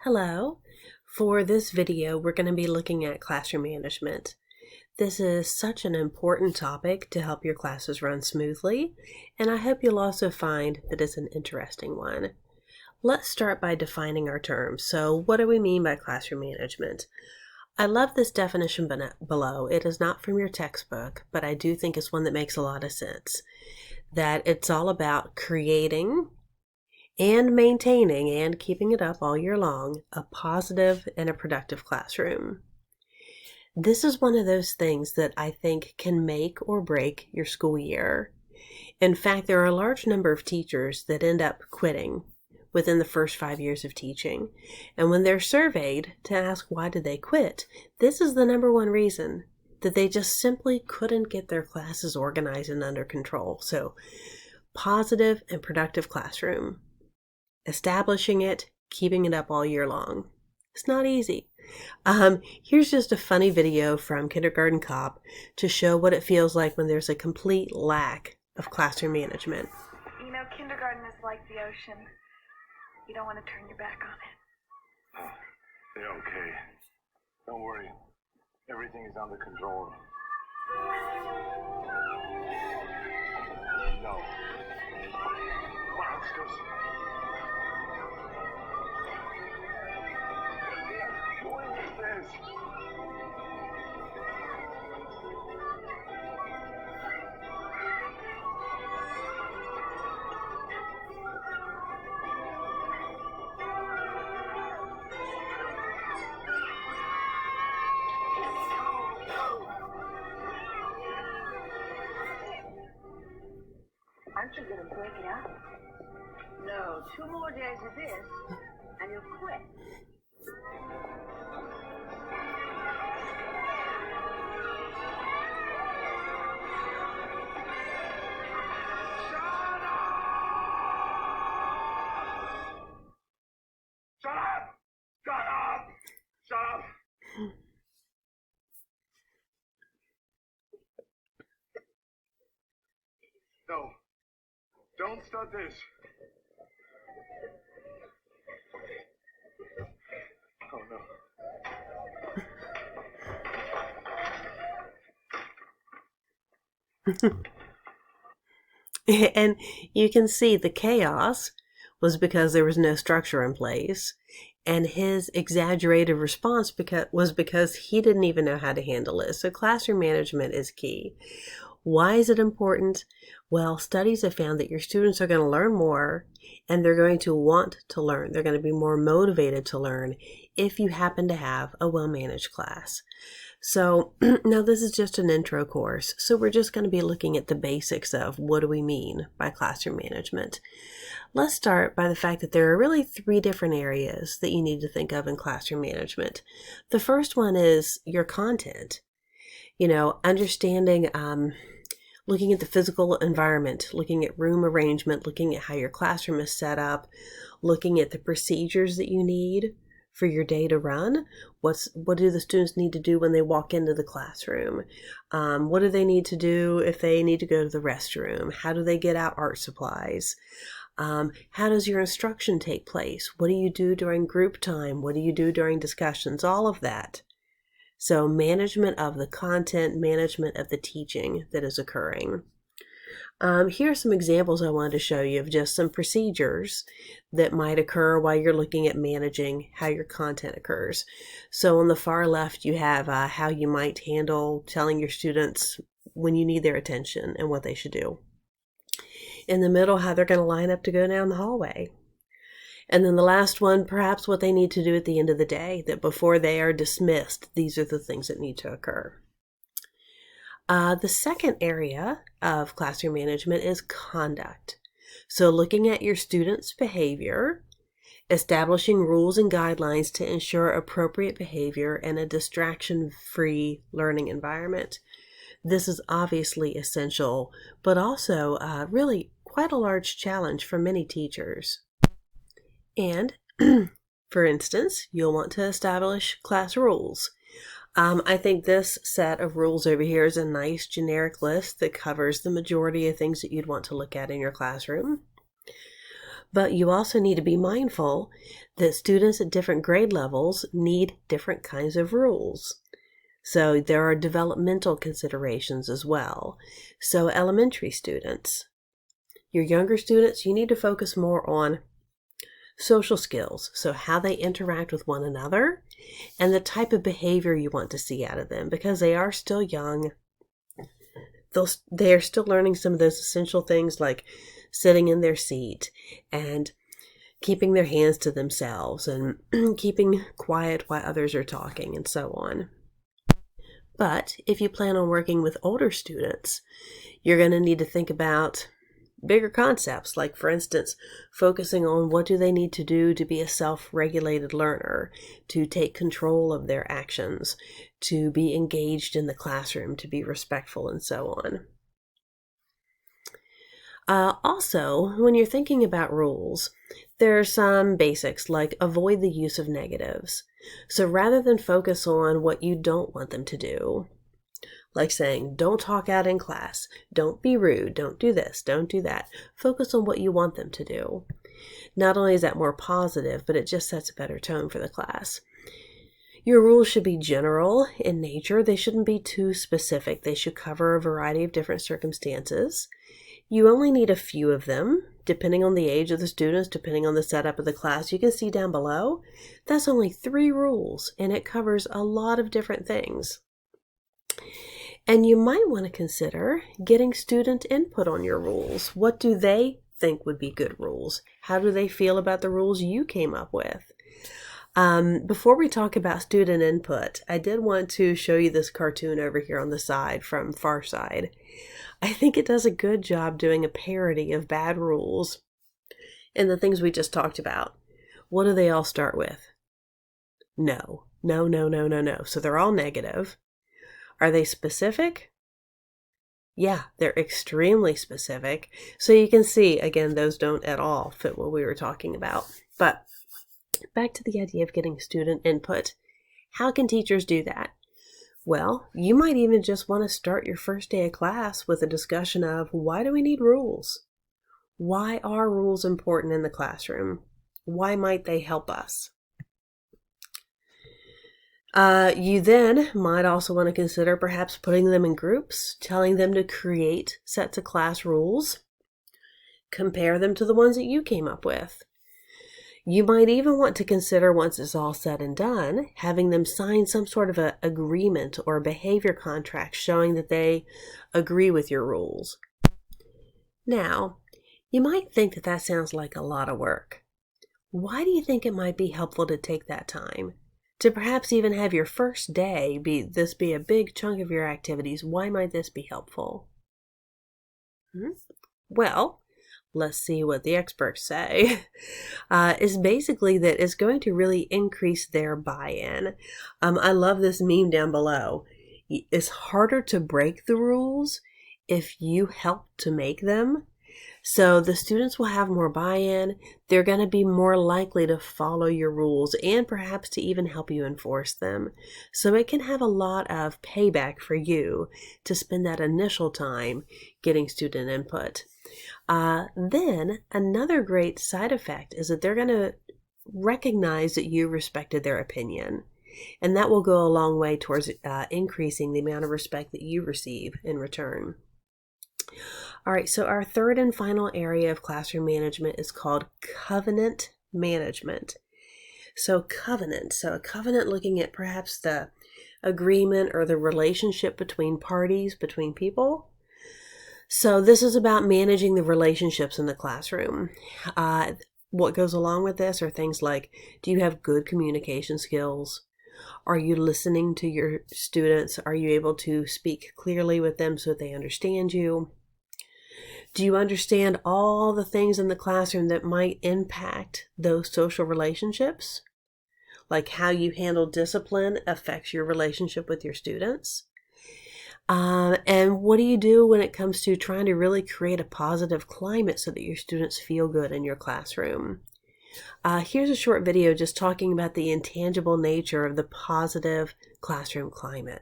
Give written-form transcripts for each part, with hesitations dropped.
Hello. For this video, we're going to be looking at classroom management. This is such an important topic to help your classes run smoothly, and I hope you'll also find that it's an interesting one. Let's start by defining our terms. So what do we mean by classroom management? I love this definition below. It is not from your textbook, but I do think it's one that makes a lot of sense. That it's all about creating and maintaining and keeping it up all year long, a positive and a productive classroom. This is one of those things that I think can make or break your school year. In fact, there are a large number of teachers that end up quitting within the first 5 years of teaching. And when they're surveyed to ask why did they quit, this is the number one reason, that they just simply couldn't get their classes organized and under control. So, positive and productive classroom. Establishing it, keeping it up all year long. It's not easy. Here's just a funny video from Kindergarten Cop to show what it feels like when there's a complete lack of classroom management. You know, kindergarten is like the ocean. You don't want to turn your back on it. They're okay. Don't worry. Everything is under control. No. Monsters. What is this? Aren't you going to break it up? No, 2 more days of this, and you'll quit. Shut up! Shut up! Shut up! No. Don't start this. Oh no. And you can see the chaos was because there was no structure in place, and his exaggerated response was because he didn't even know how to handle it. So classroom management is key. Why is it important? Well, studies have found that your students are going to learn more and they're going to want to learn. They're going to be more motivated to learn if you happen to have a well-managed class. So now this is just an intro course. So we're just going to be looking at the basics of what do we mean by classroom management. Let's start by the fact that there are really 3 different areas that you need to think of in classroom management. The first one is your content. You know, understanding, looking at the physical environment, looking at room arrangement, looking at how your classroom is set up, looking at the procedures that you need for your day to run. What do the students need to do when they walk into the classroom? What do they need to do if they need to go to the restroom? How do they get out art supplies? How does your instruction take place? What do you do during group time? What do you do during discussions? All of that. So management of the content, management of the teaching that is occurring. Here are some examples I wanted to show you of just some procedures that might occur while you're looking at managing how your content occurs. So on the far left, you have how you might handle telling your students when you need their attention and what they should do. In the middle, how they're going to line up to go down the hallway. And then the last one, perhaps what they need to do at the end of the day, that before they are dismissed, these are the things that need to occur. The second area of classroom management is conduct. So looking at your students' behavior, establishing rules and guidelines to ensure appropriate behavior and a distraction-free learning environment. This is obviously essential, but also really quite a large challenge for many teachers. And, for instance, you'll want to establish class rules. I think this set of rules over here is a nice generic list that covers the majority of things that you'd want to look at in your classroom. But you also need to be mindful that students at different grade levels need different kinds of rules. So there are developmental considerations as well. So elementary students, your younger students, you need to focus more on social skills, so how they interact with one another and the type of behavior you want to see out of them, because they are still young. They are still learning some of those essential things like sitting in their seat and keeping their hands to themselves and keeping quiet while others are talking and so on. But if you plan on working with older students, you're going to need to think about bigger concepts, like, for instance, focusing on what do they need to do to be a self-regulated learner, to take control of their actions, to be engaged in the classroom, to be respectful, and so on. Also, when you're thinking about rules, there are some basics like avoid the use of negatives. So rather than focus on what you don't want them to do, like saying, don't talk out in class, don't be rude, don't do this, don't do that. Focus on what you want them to do. Not only is that more positive, but it just sets a better tone for the class. Your rules should be general in nature. They shouldn't be too specific. They should cover a variety of different circumstances. You only need a few of them, depending on the age of the students, depending on the setup of the class. You can see down below, that's only 3 rules, and it covers a lot of different things. And you might want to consider getting student input on your rules. What do they think would be good rules? How do they feel about the rules you came up with? Before we talk about student input, I did want to show you this cartoon over here on the side from Far Side. I think it does a good job doing a parody of bad rules and the things we just talked about. What do they all start with? No, no, no, no, no, no. So they're all negative. Are they specific? Yeah, they're extremely specific. So you can see, again, those don't at all fit what we were talking about. But back to the idea of getting student input. How can teachers do that? Well, you might even just want to start your first day of class with a discussion of, why do we need rules? Why are rules important in the classroom? Why might they help us? You then might also want to consider perhaps putting them in groups, telling them to create sets of class rules, compare them to the ones that you came up with. You might even want to consider, once it's all said and done, having them sign some sort of an agreement or behavior contract showing that they agree with your rules. Now, you might think that that sounds like a lot of work. Why do you think it might be helpful to take that time? To perhaps even have your first day be a big chunk of your activities. Why might this be helpful? Well, let's see what the experts say. Is basically that it's going to really increase their buy-in. I love this meme down below. It's harder to break the rules if you help to make them. So the students will have more buy-in. They're going to be more likely to follow your rules and perhaps to even help you enforce them. So it can have a lot of payback for you to spend that initial time getting student input. Then another great side effect is that they're going to recognize that you respected their opinion. And that will go a long way towards increasing the amount of respect that you receive in return. All right, so our third and final area of classroom management is called covenant management. So a covenant looking at perhaps the agreement or the relationship between parties, between people. So this is about managing the relationships in the classroom. What goes along with this are things like, do you have good communication skills? Are you listening to your students? Are you able to speak clearly with them so that they understand you? Do you understand all the things in the classroom that might impact those social relationships? Like how you handle discipline affects your relationship with your students. And what do you do when it comes to trying to really create a positive climate so that your students feel good in your classroom? Here's a short video just talking about the intangible nature of the positive classroom climate.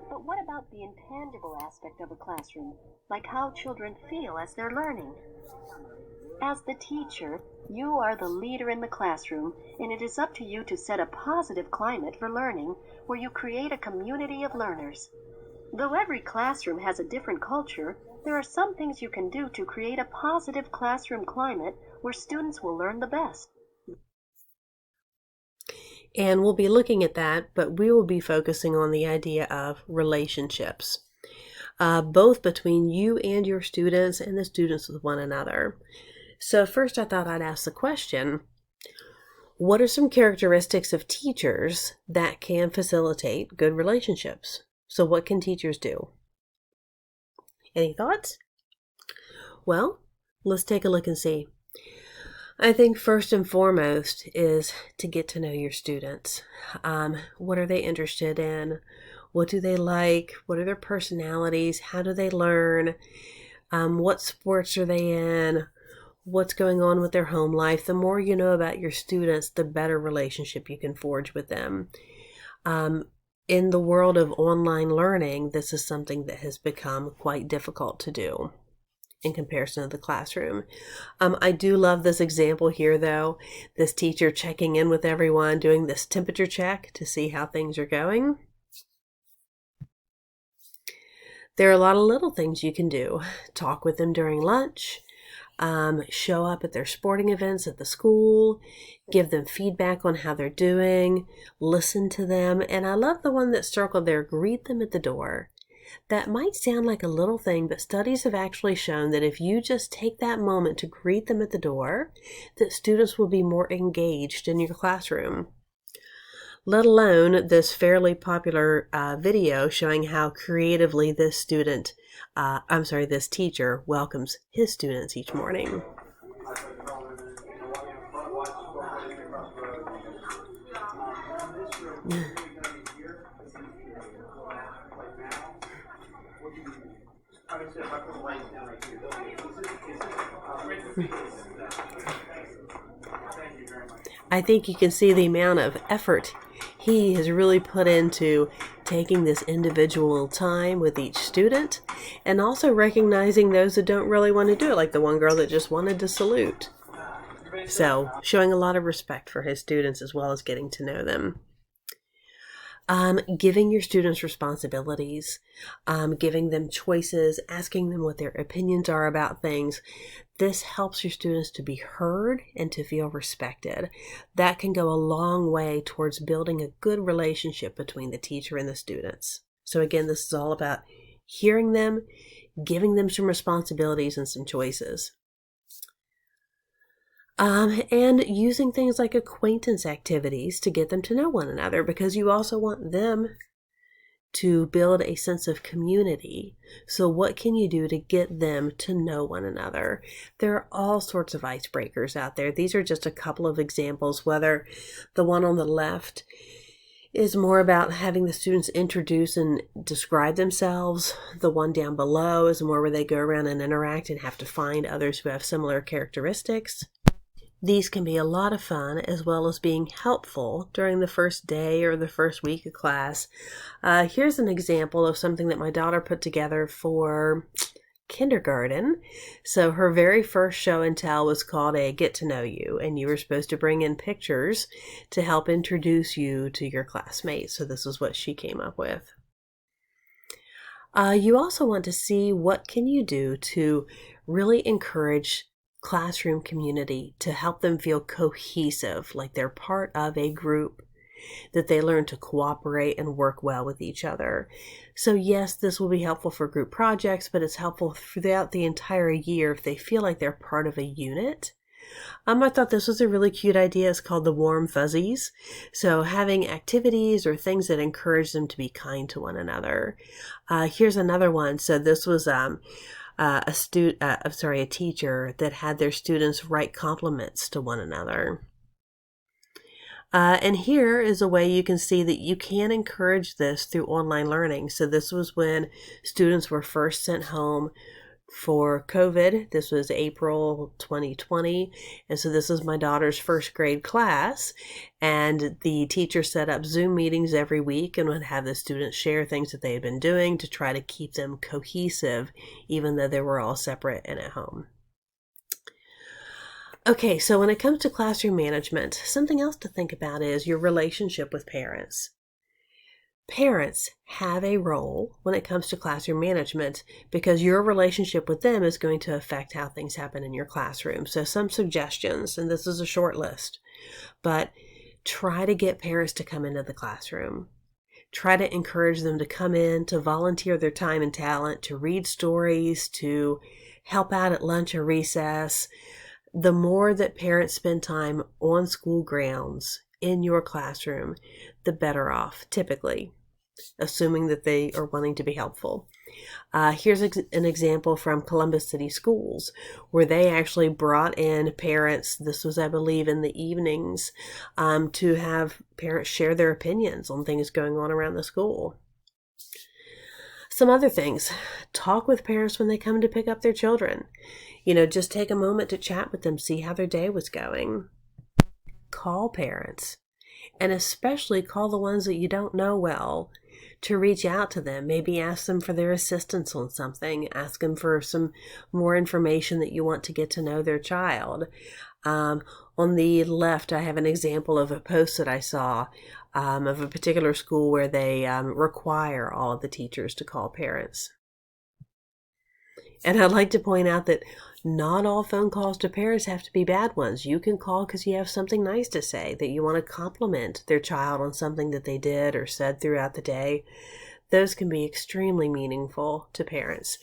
But what about the intangible aspect of a classroom, like how children feel as they're learning? As the teacher, you are the leader in the classroom, and it is up to you to set a positive climate for learning where you create a community of learners. Though every classroom has a different culture, there are some things you can do to create a positive classroom climate where students will learn the best. And we'll be looking at that, but we will be focusing on the idea of relationships, both between you and your students and the students with one another. So first I thought I'd ask the question, what are some characteristics of teachers that can facilitate good relationships? So what can teachers do? Any thoughts? Well, let's take a look and see. I think first and foremost is to get to know your students. What are they interested in? What do they like? What are their personalities? How do they learn? What sports are they in? What's going on with their home life? The more you know about your students, the better relationship you can forge with them. In the world of online learning, this is something that has become quite difficult to do in comparison to the classroom. I do love this example here, though. This teacher checking in with everyone, doing this temperature check to see how things are going. There are a lot of little things you can do. Talk with them during lunch. Show up at their sporting events at the school, give them feedback on how they're doing, listen to them, and I love the one that's circled there, greet them at the door. That might sound like a little thing, but studies have actually shown that if you just take that moment to greet them at the door, that students will be more engaged in your classroom. Let alone this fairly popular video showing how creatively this teacher welcomes his students each morning. I think you can see the amount of effort he has really put into taking this individual time with each student and also recognizing those that don't really want to do it, like the one girl that just wanted to salute. So showing a lot of respect for his students as well as getting to know them. Giving your students responsibilities, giving them choices, asking them what their opinions are about things. This helps your students to be heard and to feel respected. That can go a long way towards building a good relationship between the teacher and the students. So again, this is all about hearing them, giving them some responsibilities and some choices. And using things like acquaintance activities to get them to know one another, because you also want them to build a sense of community. So what can you do to get them to know one another? There are all sorts of icebreakers out there. These are just a couple of examples, whether the one on the left is more about having the students introduce and describe themselves. The one down below is more where they go around and interact and have to find others who have similar characteristics. These can be a lot of fun as well as being helpful during the first day or the first week of class. Here's an example of something that my daughter put together for kindergarten. So her very first show and tell was called a Get to Know You, and you were supposed to bring in pictures to help introduce you to your classmates. So this is what she came up with. You also want to see what can you do to really encourage classroom community, to help them feel cohesive, like they're part of a group, that they learn to cooperate and work well with each other. So yes, this will be helpful for group projects, but it's helpful throughout the entire year if they feel like they're part of a unit. I thought this was a really cute idea. It's called the Warm Fuzzies. So having activities or things that encourage them to be kind to one another. Here's another one. So this was a teacher that had their students write compliments to one another. And here is a way you can see that you can encourage this through online learning. So this was when students were first sent home for COVID. This was April 2020. And so this is my daughter's first grade class. And the teacher set up Zoom meetings every week and would have the students share things that they had been doing to try to keep them cohesive, even though they were all separate and at home. Okay, so when it comes to classroom management, something else to think about is your relationship with parents. Parents have a role when it comes to classroom management because your relationship with them is going to affect how things happen in your classroom. So some suggestions, and this is a short list, but try to get parents to come into the classroom. Try to encourage them to come in, to volunteer their time and talent, to read stories, to help out at lunch or recess. The more that parents spend time on school grounds in your classroom, the better off, typically, assuming that they are wanting to be helpful. Here's an example from Columbus City Schools, where they actually brought in parents, this was, I believe, in the evenings, to have parents share their opinions on things going on around the school. Some other things, talk with parents when they come to pick up their children. Just take a moment to chat with them, see how their day was going. Call parents, and especially call the ones that you don't know well, to reach out to them. Maybe ask them for their assistance on something. Ask them for some more information that you want to get to know their child. On the left, I have an example of a post that I saw of a particular school where they require all of the teachers to call parents. And I'd like to point out that not all phone calls to parents have to be bad ones. You can call because you have something nice to say, that you want to compliment their child on something that they did or said throughout the day. Those can be extremely meaningful to parents.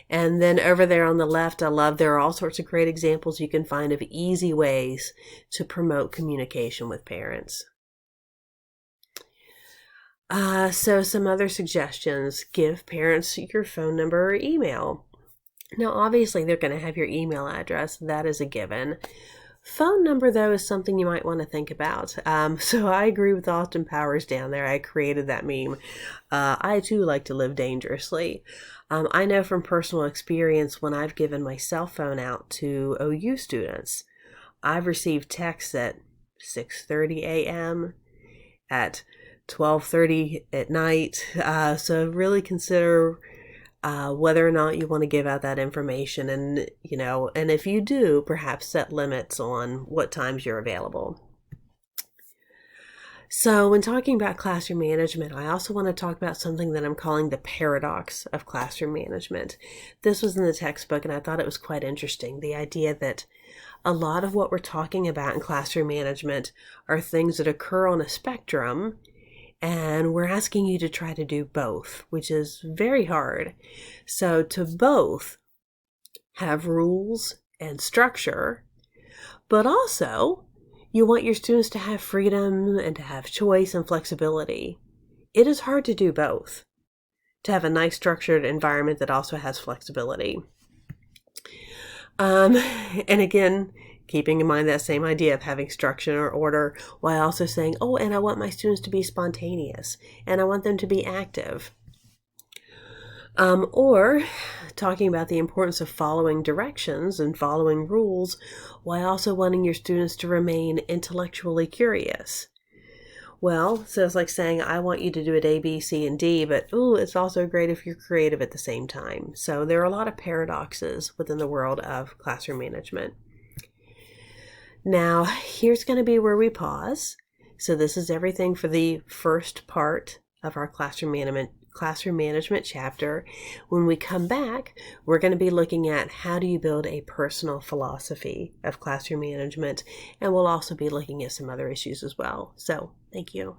And then over there on the left, there are all sorts of great examples you can find of easy ways to promote communication with parents. So some other suggestions: give parents your phone number or email. Now, obviously, they're going to have your email address. That is a given. Phone number, though, is something you might want to think about. So I agree with Austin Powers down there. I created that meme. I, too, like to live dangerously. I know from personal experience when I've given my cell phone out to OU students, I've received texts at 6:30 a.m., at 12:30 at night. So really consider whether or not you want to give out that information, and if you do, perhaps set limits on what times you're available. So when talking about classroom management, I also want to talk about something that I'm calling the paradox of classroom management. This was in the textbook, and I thought it was quite interesting. The idea that a lot of what we're talking about in classroom management are things that occur on a spectrum, and we're asking you to try to do both, which is very hard. So to both have rules and structure, but also you want your students to have freedom and to have choice and flexibility. It is hard to do both, to have a nice structured environment that also has flexibility. And again, keeping in mind that same idea of having structure or order, while also saying, and I want my students to be spontaneous, and I want them to be active. Or talking about the importance of following directions and following rules, while also wanting your students to remain intellectually curious. Well, so it's like saying, I want you to do it A, B, C, and D, but it's also great if you're creative at the same time. So there are a lot of paradoxes within the world of classroom management. Now, here's going to be where we pause. So this is everything for the first part of our classroom management chapter. When we come back, we're going to be looking at how do you build a personal philosophy of classroom management, and we'll also be looking at some other issues as well. So, thank you.